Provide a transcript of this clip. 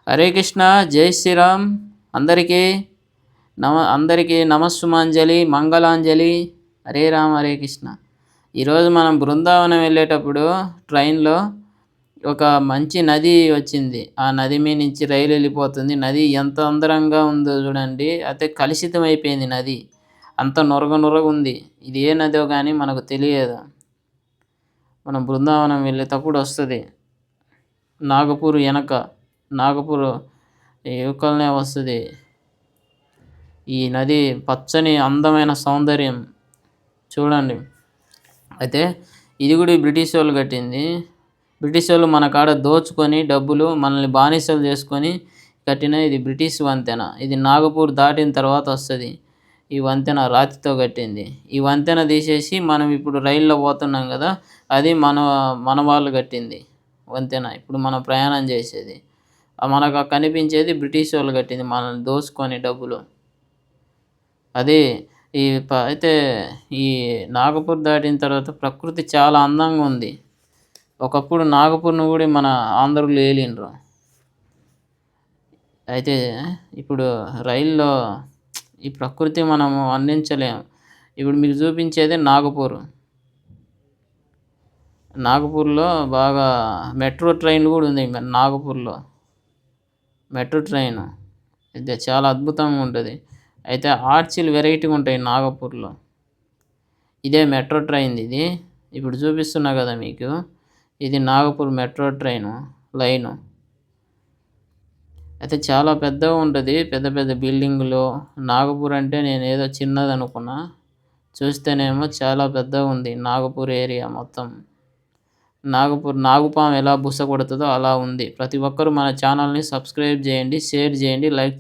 హరే కృష్ణ, జై శ్రీరామ్. అందరికీ అందరికీ నమస్సుమాంజలి, మంగళాంజలి. హరే రామ, హరే కృష్ణ. ఈరోజు మనం బృందావనం వెళ్ళేటప్పుడు ట్రైన్లో ఒక మంచి నది వచ్చింది. ఆ నది మీద నుంచి రైలు వెళ్ళిపోతుంది. నది ఎంత అందంగా ఉందో చూడండి. అయితే కలుషితం అయిపోయింది నది. అంత నురగ ఉంది. ఇది ఏ నదో కానీ మనకు తెలియదు. మనం బృందావనం వెళ్ళేటప్పుడు వస్తుంది. నాగపూర్ నాగపూర్ యువకల్నే వస్తుంది ఈ నది. పచ్చని అందమైన సౌందర్యం చూడండి. అయితే ఇది కూడా బ్రిటిష్ వాళ్ళు కట్టింది. బ్రిటిష్ వాళ్ళు మన కాడ దోచుకొని డబ్బులు మనల్ని బానిసలు చేసుకొని కట్టిన ఇది బ్రిటిష్ వంతెన. ఇది నాగపూర్ దాటిన తర్వాత వస్తుంది. ఈ వంతెన రాతితో కట్టింది. ఈ వంతెన తీసేసి మనం ఇప్పుడు రైల్లో పోతున్నాం కదా, అది మన వాళ్ళు కట్టింది వంతెన. ఇప్పుడు మనం ప్రయాణం చేసేది మనకు కనిపించేది బ్రిటిష్ వాళ్ళు కట్టింది, మనల్ని దోచుకొని డబ్బులు. అదే అయితే ఈ నాగపూర్ దాటిన తర్వాత ప్రకృతి చాలా అందంగా ఉంది. ఒకప్పుడు నాగపూర్ను కూడా మన ఆంధ్రులు ఏలిండ్రు. అయితే ఇప్పుడు రైల్లో ఈ ప్రకృతి మనము అందించలేము. ఇప్పుడు మీకు చూపించేది నాగపూర్లో బాగా మెట్రో ట్రైన్ కూడా ఉంది. నాగపూర్లో మెట్రో ట్రైన్ అయితే చాలా అద్భుతంగా ఉంటుంది. అయితే ఆర్చీలు వెరైటీగా ఉంటాయి నాగపూర్లో. ఇదే మెట్రో ట్రైన్. ఇది ఇప్పుడు చూపిస్తున్నా కదా మీకు, ఇది నాగపూర్ మెట్రో లైను. అయితే చాలా పెద్దగా ఉంటుంది, పెద్ద పెద్ద బిల్డింగులు. నాగపూర్ అంటే నేను ఏదో చిన్నది అనుకున్నా, చూస్తేనేమో చాలా పెద్దగా ఉంది నాగపూర్ ఏరియా మొత్తం. నాగుపాము ఎలా బుస కొడుతుందో అలా ఉంది. ప్రతి ఒక్కరూ మన ఛానల్ని సబ్స్క్రైబ్ చేయండి, షేర్ చేయండి, లైక్